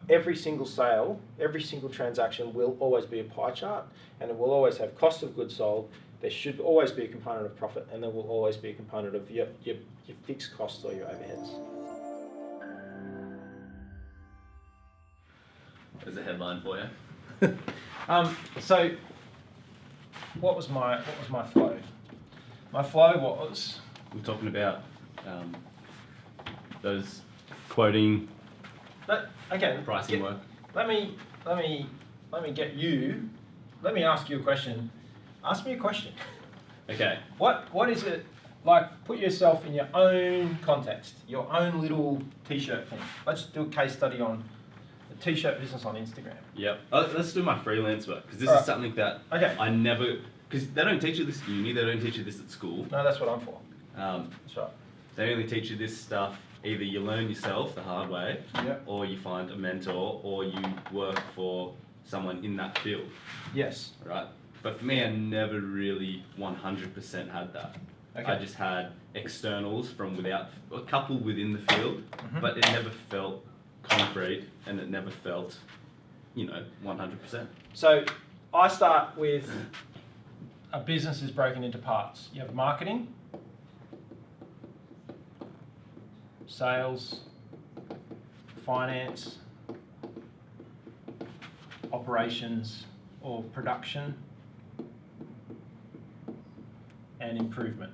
every single sale, every single transaction will always be a pie chart, and it will always have cost of goods sold. There should always be a component of profit, and there will always be a component of your fixed costs or your overheads. There's a headline for you. So, what was my flow? My flow was, We're talking about those quoting pricing work. Let me ask you a question. Ask me a question. Okay. What is it like? Put yourself in your own context, your own little t-shirt thing. Let's do a case study on the t-shirt business on Instagram. Yep. Let's do my freelance work, because this is something that I never, because they don't teach you this at uni, they don't teach you this at school. No, that's what I'm for. That's right. They only teach you this stuff, either you learn yourself the hard way, or you find a mentor, or you work for someone in that field. Yes. Right? But for me, I never really 100% had that. Okay. I just had externals from without, a couple within the field, but it never felt concrete, and it never felt, 100%. So I start with a business is broken into parts. You have marketing, sales, finance, operations or production, and improvement.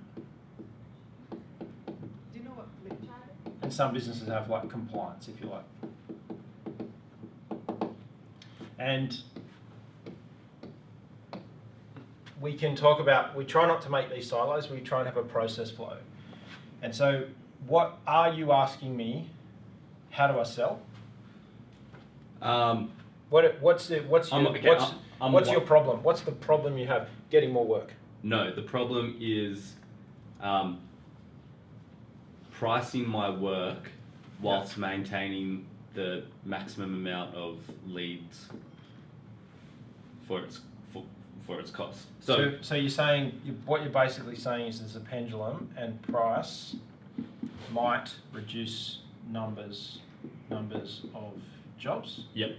Do you know what flip chart is? And some businesses have like compliance, if you like. And we can talk about, we try not to make these silos, we try and have a process flow. And so what are you asking me? How do I sell? What's your problem? What's the problem you have getting more work? No, the problem is pricing my work whilst maintaining the maximum amount of leads for its cost. So you're saying, what you're basically saying is there's a pendulum, and price might reduce numbers of jobs. Yep.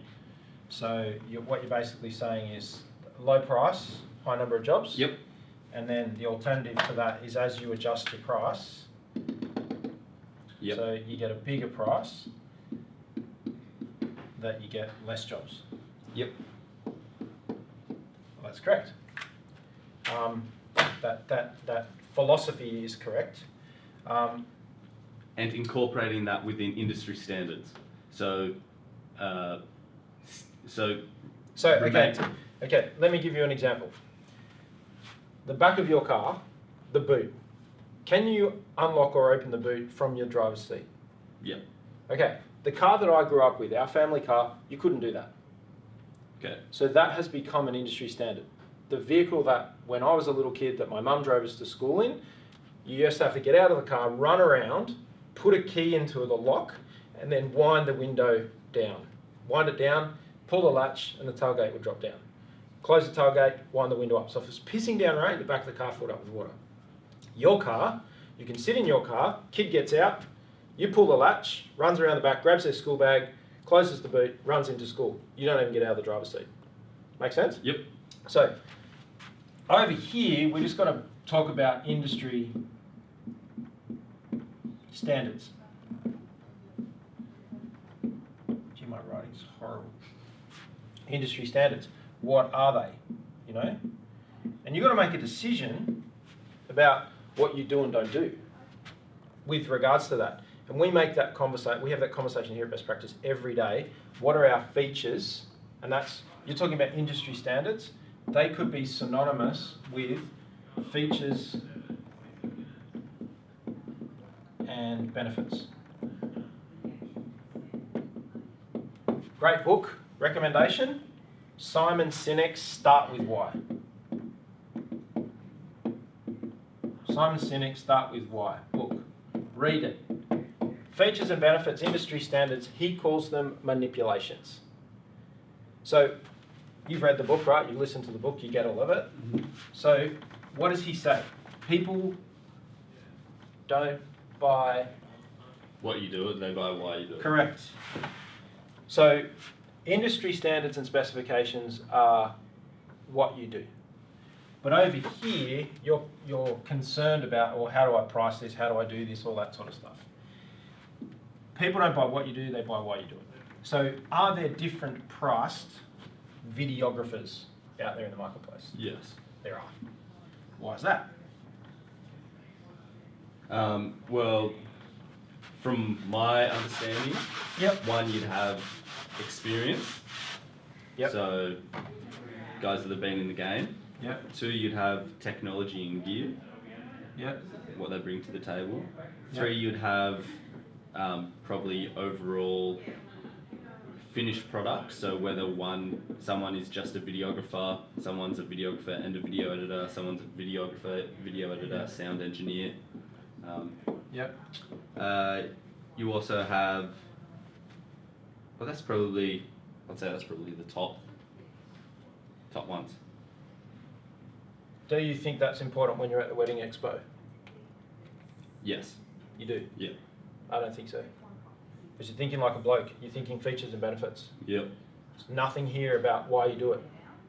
So what you're basically saying is low price, high number of jobs. Yep. And then the alternative to that is as you adjust your price, so you get a bigger price, that you get less jobs. Yep. Well, that's correct. That philosophy is correct. And incorporating that within industry standards. Okay, let me give you an example. The back of your car, the boot. Can you unlock or open the boot from your driver's seat? Yeah. Okay, the car that I grew up with, our family car, you couldn't do that. Okay. So that has become an industry standard. The vehicle that, when I was a little kid, that my mum drove us to school in, you used to have to get out of the car, run around, put a key into the lock, and then wind the window down. Wind it down, pull the latch, and the tailgate would drop down. Close the tailgate, wind the window up. So if it's pissing down rain, the back of the car filled up with water. Your car, you can sit in your car, kid gets out, you pull the latch, runs around the back, grabs their school bag, closes the boot, runs into school. You don't even get out of the driver's seat. Make sense? Yep. So over here, we just got to talk about industry standards. Gee, my writing's horrible. Industry standards. What are they? And you've got to make a decision about what you do and don't do with regards to that. And we make that conversation. We have that conversation here at Best Practice every day. What are our features? And you're talking about industry standards. They could be synonymous with features and benefits. Great book, recommendation. Simon Sinek's Start With Why. Simon Sinek, Start With Why book. Read it. Features and benefits, industry standards, he calls them manipulations. So you've read the book, right? You listen to the book, you get all of it. So what does he say? People don't buy what you do, they buy why you do it. Correct. So industry standards and specifications are what you do. But over here, you're concerned about, well, how do I price this? How do I do this? All that sort of stuff. People don't buy what you do, they buy why you do it. So are there different priced videographers out there in the marketplace? Yes. There are. Why is that? Well, from my understanding, Yep. one, you'd have experience. Yep. So, guys that have been in the game. Yep. Two, you'd have technology and gear, Yep. what they bring to the table. Yep. Three, you'd have probably overall finished product. So whether someone is just a videographer, someone's a videographer and a video editor, someone's a videographer, video editor, sound engineer. Yep. You also have, well, I'd say that's probably the top ones. Do you think that's important when you're at the wedding expo? Yes. You do? Yeah. I don't think so. Because you're thinking like a bloke. You're thinking features and benefits. Yep. There's nothing here about why you do it.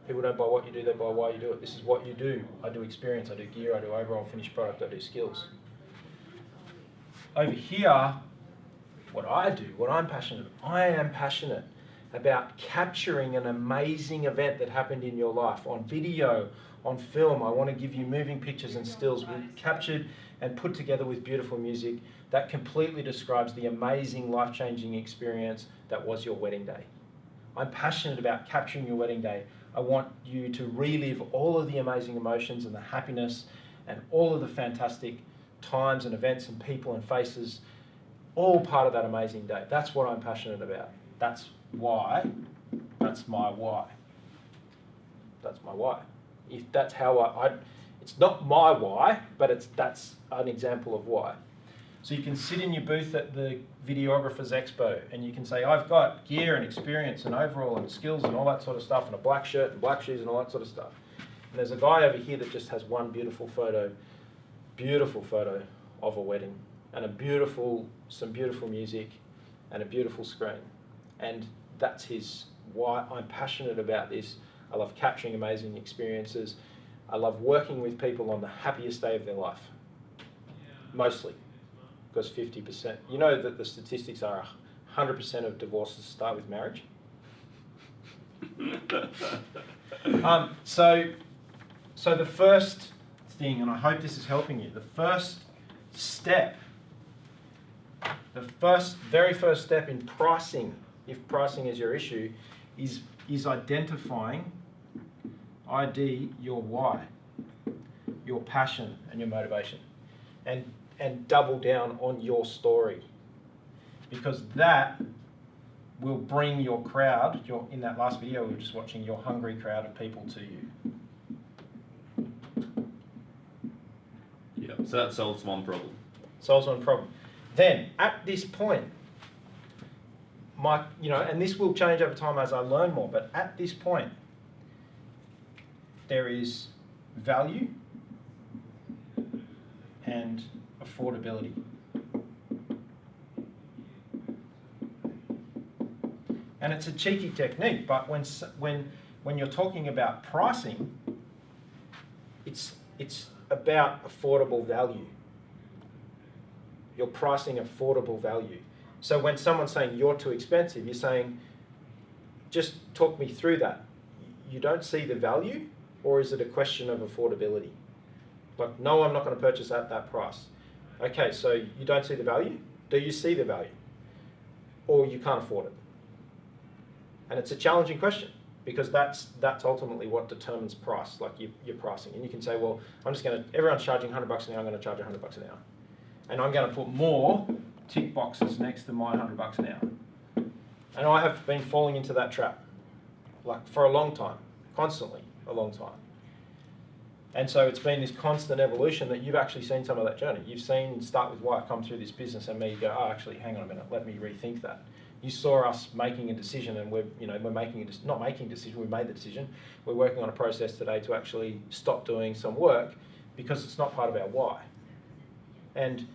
People don't buy what you do, they buy why you do it. This is what you do. I do experience, I do gear, I do overall finished product, I do skills. Over here, what I do, what I'm passionate, I am passionate about capturing an amazing event that happened in your life on video, on film. I want to give you moving pictures and stills captured and put together with beautiful music that completely describes the amazing life-changing experience that was your wedding day. I'm passionate about capturing your wedding day. I want you to relive all of the amazing emotions and the happiness and all of the fantastic times and events and people and faces, all part of that amazing day. That's what I'm passionate about. That's why, that's my why. That's my why. If that's how it's not my why, but that's an example of why. So you can sit in your booth at the Videographers Expo and you can say, I've got gear and experience and overall and skills and all that sort of stuff and a black shirt and black shoes and all that sort of stuff. And there's a guy over here that just has one beautiful photo of a wedding and some beautiful music and a beautiful screen. And that's why I'm passionate about this. I love capturing amazing experiences. I love working with people on the happiest day of their life, mostly. Because 50%, you know that the statistics are 100% of divorces start with marriage. So the first thing, and I hope this is helping you, the first step, very first step in pricing, if pricing is your issue, is identifying, your why, your passion and your motivation. And double down on your story, because that will bring your crowd, in that last video we were just watching, your hungry crowd of people to you. Yeah, so that solves one problem. Solves one problem. Then, at this point, and this will change over time as I learn more, but at this point, there is value and affordability. And it's a cheeky technique, but when you're talking about pricing, it's about affordable value. You're pricing affordable value. So when someone's saying you're too expensive, you're saying, just talk me through that. You don't see the value, or is it a question of affordability? Like, no, I'm not going to purchase at that price. Okay, so you don't see the value? Do you see the value? Or you can't afford it? And it's a challenging question, because that's ultimately what determines price, like your pricing. And you can say, well, everyone's charging $100 an hour, I'm going to charge $100 an hour. And I'm going to put more tick boxes next to my $100 an hour. And I have been falling into that trap, like for a long time, constantly, a long time. And so it's been this constant evolution that you've actually seen some of that journey. You've seen start with why I come through this business and me go, oh, actually, hang on a minute, let me rethink that. You saw us making a decision, and we're not making a decision, we made the decision. We're working on a process today to actually stop doing some work because it's not part of our why. And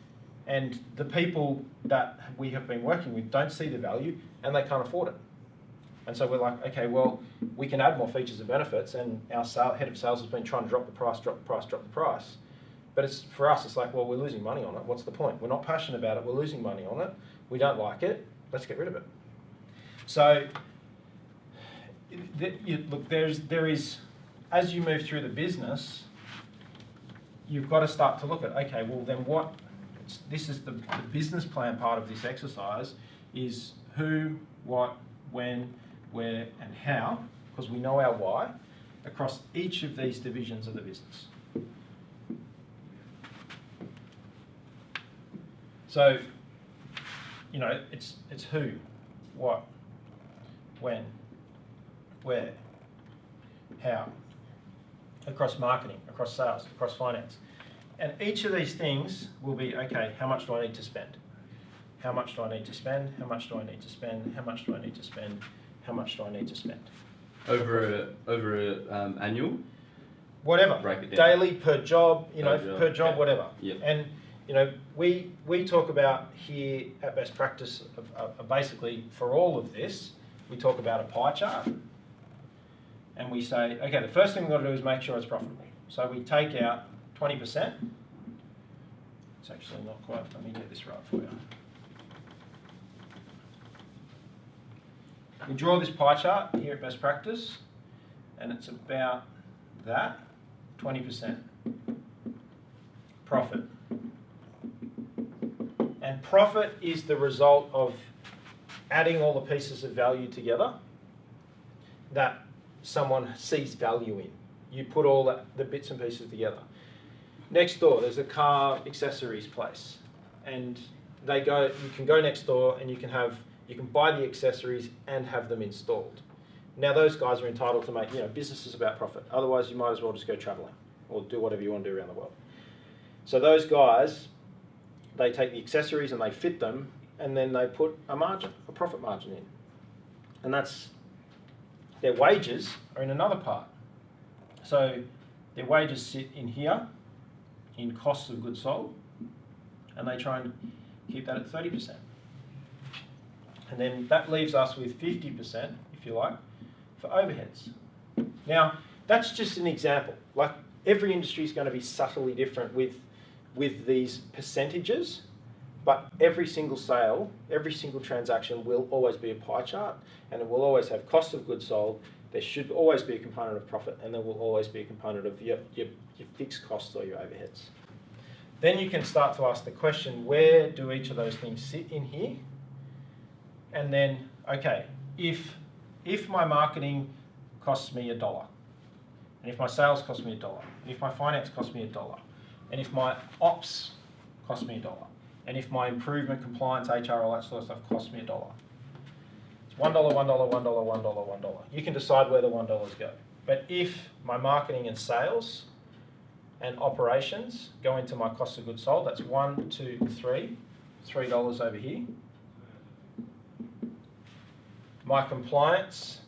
the people that we have been working with don't see the value and they can't afford it. And so we're like, okay, well, we can add more features and benefits, and our head of sales has been trying to drop the price. But it's for us, it's like, well, we're losing money on it. What's the point? We're not passionate about it. We're losing money on it. We don't like it. Let's get rid of it. So, look, there is, as you move through the business, you've got to start to look at, okay, well then what? This is the business plan part of this exercise is who, what, when, where, and how, because we know our why across each of these divisions of the business. So, you know, it's who, what, when, where, how, across marketing, across sales, across finance. And each of these things will be, okay, how much do I need to spend? How much do I need to spend? How much do I need to spend? How much do I need to spend? How much do I need to spend? Over annual? Whatever. Break it down. Daily, per job, per job, okay. whatever. Yep. And, you know, we talk about here at Best Practice, basically for all of this, we talk about a pie chart. And we say, okay, the first thing we've got to do is make sure it's profitable. So we take out 20%. It's actually not quite, let me get this right for you. We draw this pie chart here at Best Practice, and it's about that, 20% profit. And profit is the result of adding all the pieces of value together that someone sees value in. You put all the bits and pieces together. Next door, there's a car accessories place, and you can go next door and you can buy the accessories and have them installed. Now those guys are entitled to make, business is about profit. Otherwise you might as well just go traveling or do whatever you want to do around the world. So those guys, they take the accessories and they fit them, and then they put a profit margin in. And their wages are in another part. So their wages sit in here, in costs of goods sold, and they try and keep that at 30%. And then that leaves us with 50%, if you like, for overheads. Now, that's just an example. Like, every industry is going to be subtly different with these percentages, but every single sale, every single transaction will always be a pie chart, and it will always have cost of goods sold. There should always be a component of profit, and there will always be a component of your fixed costs or your overheads. Then you can start to ask the question, where do each of those things sit in here? And then, okay, if my marketing costs me $1, and if my sales cost me $1, and if my finance costs me $1, and if my ops costs me $1, and if my improvement, compliance, HR, all that sort of stuff costs me $1. It's $1, $1, $1, $1, $1. You can decide where the $1 go. But if my marketing and sales and operations go into my cost of goods sold, that's $1, $2, $3 over here. My compliance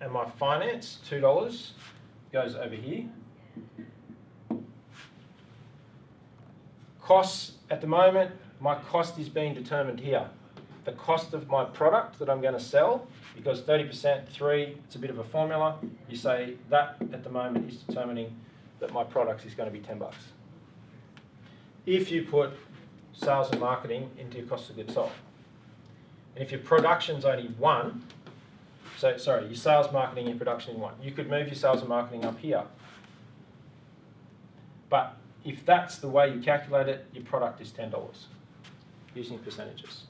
and my finance, $2, goes over here. Costs, at the moment, my cost is being determined here. The cost of my product that I'm going to sell, because 30%, 3, it's a bit of a formula. You say that at the moment is determining that my product is going to be $10. If you put sales and marketing into your cost of goods sold, and if your production's only 1, your sales, marketing, and production in 1, you could move your sales and marketing up here. But if that's the way you calculate it, your product is $10 using percentages.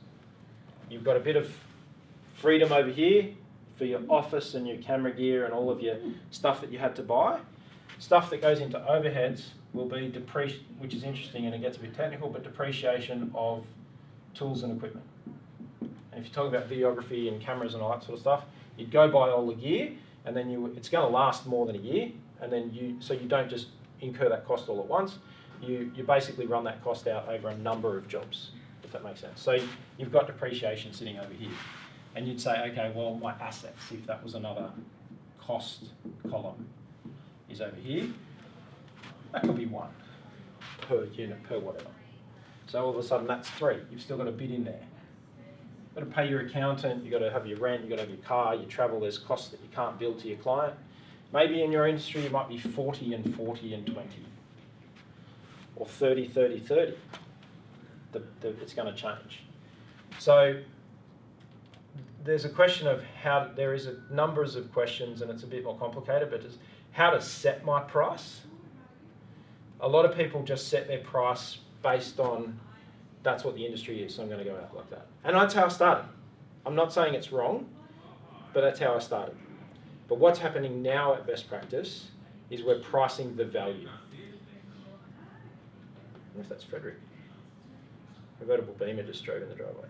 You've got a bit of freedom over here for your office and your camera gear and all of your stuff that you had to buy. Stuff that goes into overheads will be which is interesting, and it gets a bit technical, but depreciation of tools and equipment. And if you talk about videography and cameras and all that sort of stuff, you'd go buy all the gear, and then it's going to last more than a year, and then so you don't just incur that cost all at once. You basically run that cost out over a number of jobs, if that makes sense. So you've got depreciation sitting over here, and you'd say, okay, well, my assets, if that was another cost column, is over here. That could be 1 per unit, per whatever. So all of a sudden that's 3. You've still got a bit in there. You've got to pay your accountant, you've got to have your rent, you've got to have your car, your travel, there's costs that you can't bill to your client. Maybe in your industry it might be 40 and 40 and 20. Or 30, 30, 30. It's going to change. So there's a question of how, there is numbers of questions and it's a bit more complicated, but it's how to set my price. A lot of people just set their price based on that's what the industry is, so I'm going to go out like that. And that's how I started. I'm not saying it's wrong, but that's how I started. But what's happening now at Best Practice is we're pricing the value. I wonder if that's Frederick. Convertible Beamer just drove in the driveway.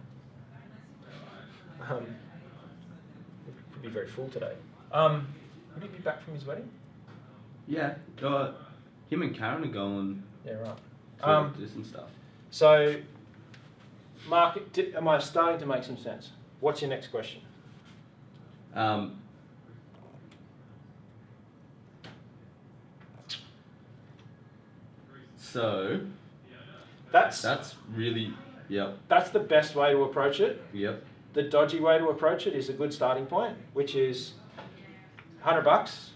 Could be very full today. Would he be back from his wedding? Yeah, him and Karen are going Yeah, right. to do some stuff. So, Mark, am I starting to make some sense? What's your next question? So That's really, yep, that's the best way to approach it. yep, The dodgy way to approach it is a good starting point, which is $100.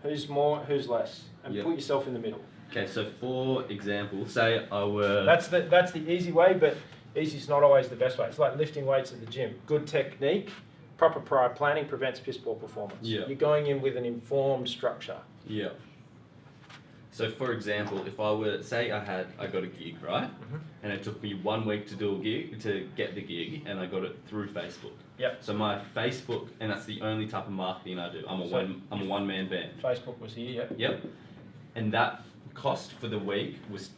Who's more? Who's less? And Yep. put yourself in the middle. Okay, so for example, say I were... That's the easy way, but easy's not always the best way. It's like lifting weights at the gym. Good technique, proper prior planning prevents piss poor performance. Yeah. You're going in with an informed structure. Yeah. So for example, if I were, say I got a gig, right? Mhm. And it took me 1 week to do a gig, to get the gig, and I got it through Facebook. Yep. So my Facebook, and that's the only type of marketing I do. I'm a one-man band. Facebook was here, yeah. Yep. And that cost for the week was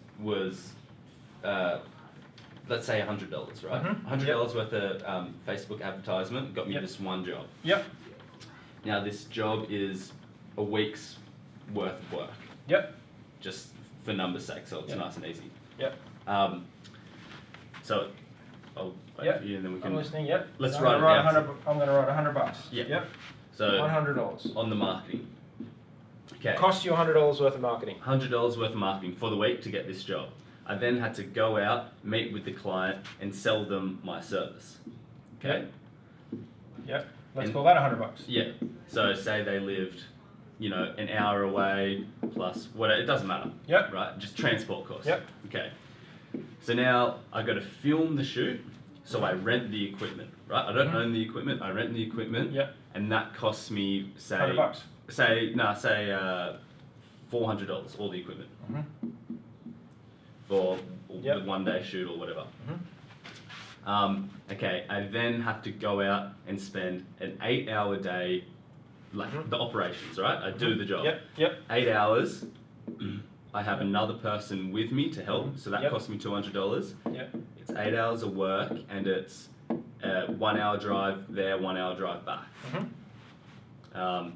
let's say $100, right? Mhm. $100 worth of Facebook advertisement got me Yep. this one job. Yep. Now this job is a week's worth of work, Yep. just for numbers' sake, so it's Yep. nice and easy. Yep. So I'll wait Yep. for you, and then we I'm can. listening. Yep. Let's I'm write gonna it down. I'm going to write $100. Yep. Yep. So $100. on the marketing. Okay. Cost you $100 worth of marketing. $100 worth of marketing for the week to get this job. I then had to go out, meet with the client, and sell them my service. Okay? Yep. Let's And- call that $100. Yeah. So say they lived, an hour away plus whatever, it doesn't matter. Yep. Right? Just transport costs. Yep. Okay. So now I got to film the shoot, so I rent the equipment, right? I don't Mhm. own the equipment, I rent the equipment. Yep. And that costs me, say, $100. $400, all the equipment. Mhm. For Yep. the 1 day shoot or whatever. Mhm. Okay, I then have to go out and spend an 8-hour day, like Mhm. the operations, right? I do the job. Yep. Yep. 8 hours, I have another person with me to help, so that Yep. costs me $200. Yep. It's 8 hours of work and it's 1 hour drive there, 1 hour drive back. Mhm.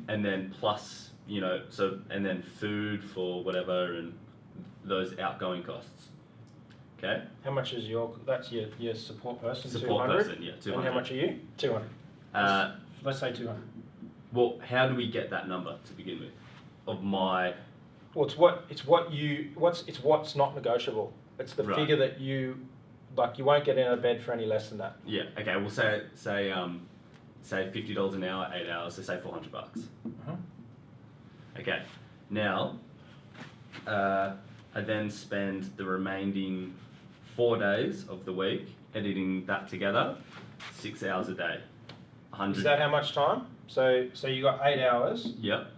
And then plus, and then food for whatever and those outgoing costs. Okay? How much is that's your support person? Support 200? person, yeah, And 200. how much are you? 200. Let's say 200. Well, how do we get that number to begin with? Of my, Well, it's what's not negotiable. It's the Right. figure that you won't get out of bed for any less than that. yeah, okay, we'll say $50 an hour, 8 hours, so say $400. Mhm. Okay, now, I then spend the remaining 4 days of the week editing that together, 6 hours a day. 100. Is that how much time? So you got 8 hours Yep,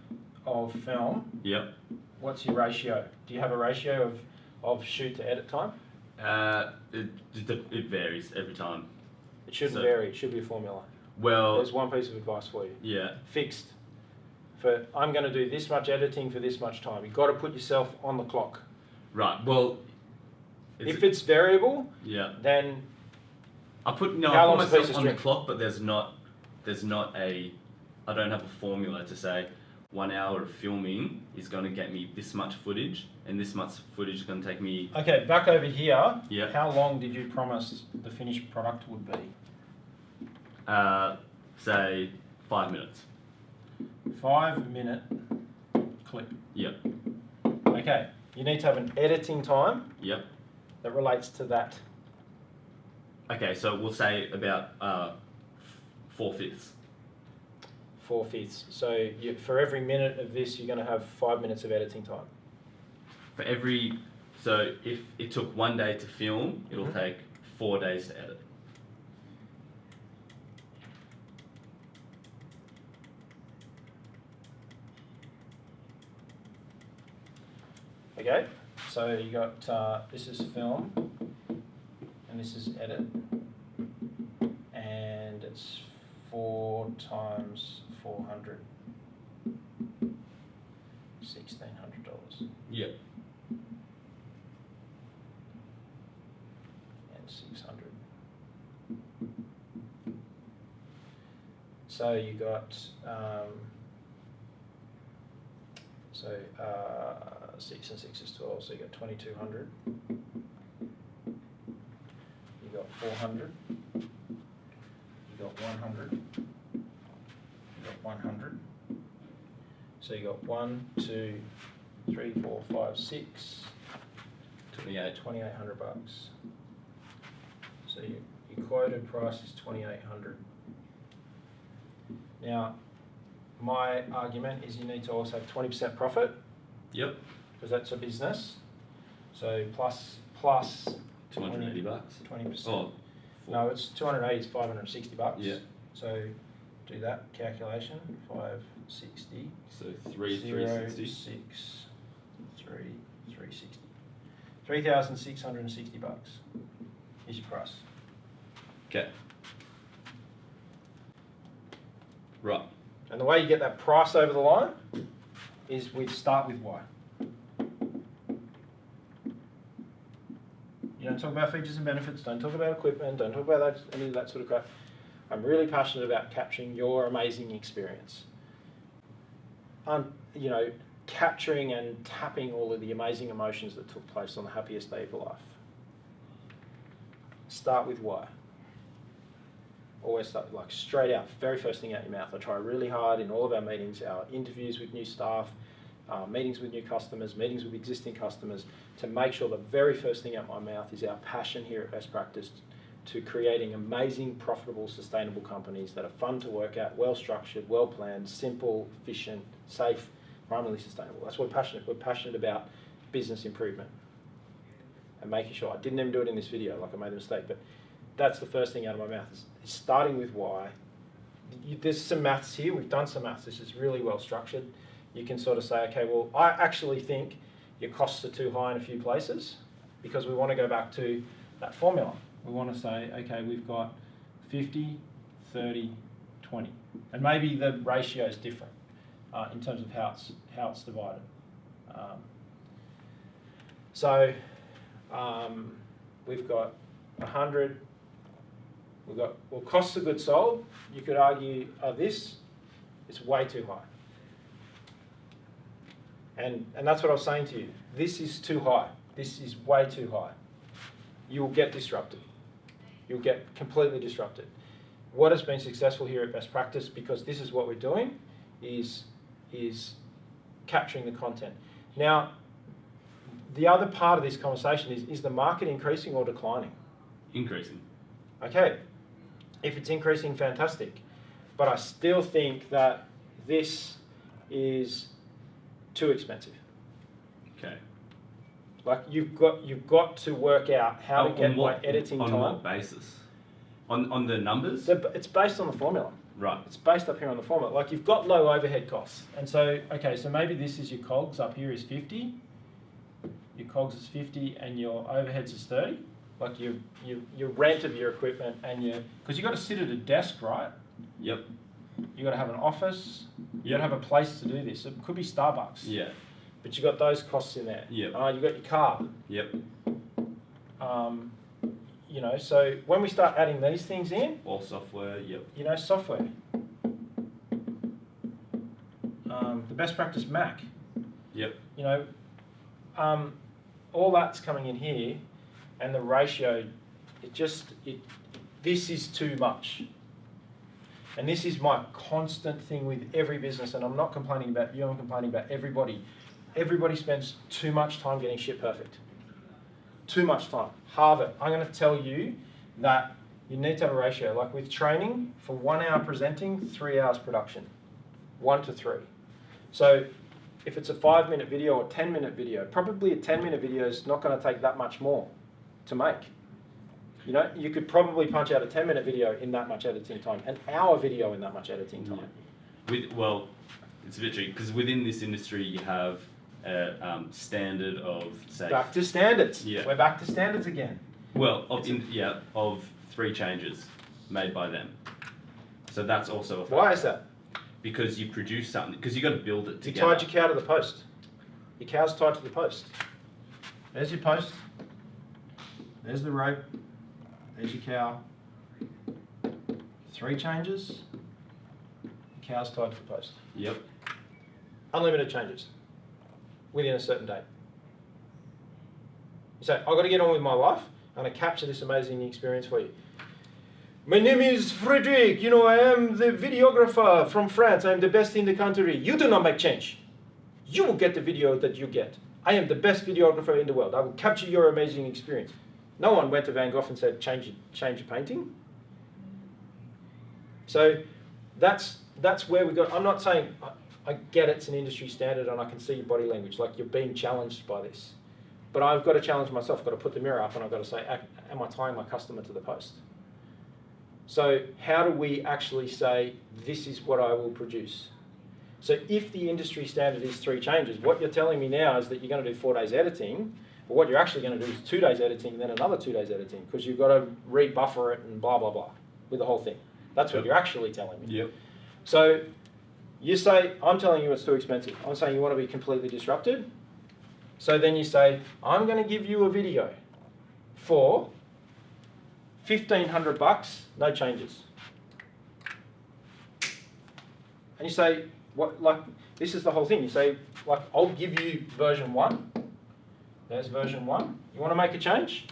of film. yep. What's your ratio? Do you have a ratio of shoot to edit time? It varies every time. It shouldn't So- vary. It should be a formula. Well, There's one piece of advice for you. yeah, Fixed. I'm going to do this much editing for this much time. You've got to put yourself on the clock. right, well, If it's variable, yeah. then I put How long's a myself piece of on the string? clock, but I don't have a formula to say 1 hour of filming is going to get me this much footage, and this much footage is going to take me. okay, back over here. Yeah. How long did you promise the finished product would be? Say 5 minutes. 5-minute clip. Yep, Okay, you need to have an editing time yep, that relates to that Okay, so we'll say about 4/5. 4/5. So for every minute of this, you're going to have 5 minutes of editing time. For every, so if it took 1 day to film, it'll Mhm. take 4 days to edit. Okay, so you got this is film, and this is edit, and it's 4 times 400, $1,600, Yep. and 600. So you got 6 and 6 is 12, so you got 2,200. You got 400. You got 100. You got 100. So you got 1, 2, 3, 4, 5, 6. 28. $2,800. So your quoted price is 2,800. Now, my argument is you need to also have 20% profit, Yep. because that's a business. So plus $280. 20%. Oh. No, it's 280 is $560. Yeah. So do that calculation. 560. So 3,360. 6, 360. $3,660 is your price. Okay. Right. And the way you get that price over the line is we start with why. You don't talk about features and benefits, don't talk about equipment, don't talk about any of that sort of crap. I'm really passionate about capturing your amazing experience. Capturing and tapping all of the amazing emotions that took place on the happiest day of your life. Start with why. Always start like straight out, very first thing out your mouth. I try really hard in all of our meetings, our interviews with new staff, meetings with new customers, meetings with existing customers, to make sure the very first thing out my mouth is our passion here at Best Practice to creating amazing, profitable, sustainable companies that are fun to work at, well structured, well planned, simple, efficient, safe, environmentally sustainable. That's what we're passionate. We're passionate about business improvement and making sure. I didn't even do it in this video, like I made a mistake, but that's the first thing out of my mouth is starting with why. There's some maths here. We've done some maths. This is really well structured. You can sort of say, okay, well, I actually think your costs are too high in a few places because we want to go back to that formula. We want to say, okay, we've got 50, 30, 20. And maybe the ratio is different in terms of how it's divided. We've got 100. We've got, well, costs of goods sold, you could argue this, it's way too high. And that's what I was saying to you. This is too high. This is way too high. You'll get disrupted. You'll get completely disrupted. What has been successful here at Best Practice, because this is what we're doing, is capturing the content. Now, the other part of this conversation is the market increasing or declining? Increasing. Okay. If it's increasing, fantastic. But I still think that this is too expensive. Okay. Like you've got to work out how to get my editing time. On what basis? On the numbers? It's based on the formula. Right. It's based up here on the formula. Like you've got low overhead costs. And so, okay, so maybe this is your COGS up here is 50. Your COGS is 50 and your overheads is 30. Like your rent of your equipment and because you've got to sit at a desk, right? Yep. You've got to have an office. You've got to have a place to do this. It could be Starbucks. Yeah. But you've got those costs in there. Yep. You've got your car. Yep. So when we start adding these things in. All software, yep. Software. The Best Practice Mac. Yep. All that's coming in here. And the ratio, this is too much. And this is my constant thing with every business, and I'm not complaining about you, I'm complaining about everybody. Everybody spends too much time getting shit perfect. Too much time. Halve it. I'm going to tell you that You need to have a ratio. Like with training, for 1 hour presenting, 3 hours production. 1 to 3. So if it's a 5-minute video or 10-minute video, probably a 10-minute video is not going to take that much more to make. You know, you could probably punch out a 10-minute video in that much editing time, an hour video in that much editing time. Yeah. Well, it's a bit tricky because within this industry you have a standard of, say... Back to standards. Yeah. We're back to standards again. Well, of 3 changes made by them. So that's also a factor. Why is that? Because you produce something, because you got to build it You together. tied your cow to the post. Your cow's tied to the post. There's your post. There's the rope. There's your cow. 3 changes. The cow's tied to the post. Yep. Unlimited changes within a certain date. You say, I've got to get on with my life. I'm going to capture this amazing experience for you. My name is Frederick. You know, I am the videographer from France. I am the best in the country. You do not make change. You will get the video that you get. I am the best videographer in the world. I will capture your amazing experience. No one went to Van Gogh and said, change your painting. So that's where we got. I'm not saying, I get it's an industry standard and I can see your body language, like you're being challenged by this. But I've got to challenge myself. I've got to put the mirror up and I've got to say, am I tying my customer to the post? So how do we actually say, this is what I will produce? So if the industry standard is 3 changes, what you're telling me now is that you're going to do 4 days editing, but what you're actually going to do is 2 days editing and then another 2 days editing, because you've got to rebuffer it and blah, blah, blah, with the whole thing. That's what you're actually telling me. Yep. So you say, I'm telling you it's too expensive. I'm saying you want to be completely disrupted. So then you say, I'm going to give you a video for $1,500, no changes. And you say, what? Like, this is the whole thing. You say, like, I'll give you version 1. There's version 1. You want to make a change?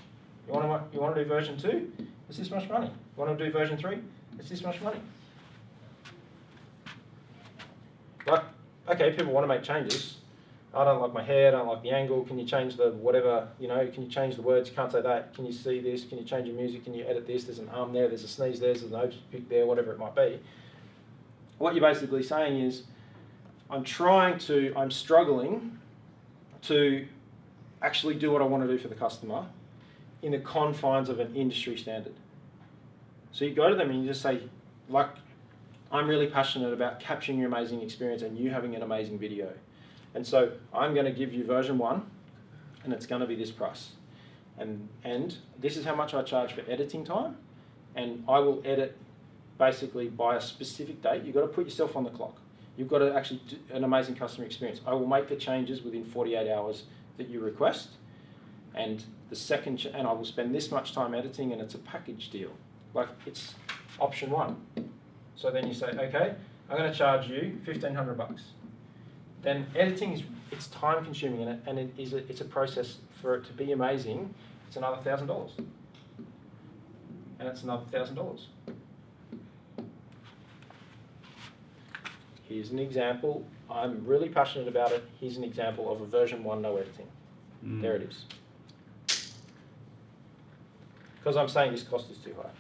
You want to do version 2? It's this much money. You want to do version 3? It's this much money. Like, okay, people want to make changes. I don't like my hair, I don't like the angle, can you change the whatever, you know, can you change the words, you can't say that, can you see this, can you change your music, can you edit this, there's an arm there, there's a sneeze there, there's an nose pick there, whatever it might be. What you're basically saying is, I'm struggling to actually do what I want to do for the customer in the confines of an industry standard. So you go to them and you just say, like, I'm really passionate about capturing your amazing experience and you having an amazing video. And so I'm going to give you version 1 and it's going to be this price. And this is how much I charge for editing time, and I will edit basically by a specific date. You've got to put yourself on the clock. You've got to actually do an amazing customer experience. I will make the changes within 48 hours that you request, and and I will spend this much time editing, and it's a package deal. Like, it's option 1. So then you say, okay, I'm going to charge you $1,500. Then editing it's time consuming, and it's a process for it to be amazing. It's another $1,000, and it's another $1,000. Here's an example. I'm really passionate about it. Here's an example of a version 1, no editing. There it is. Because I'm saying this cost is too high.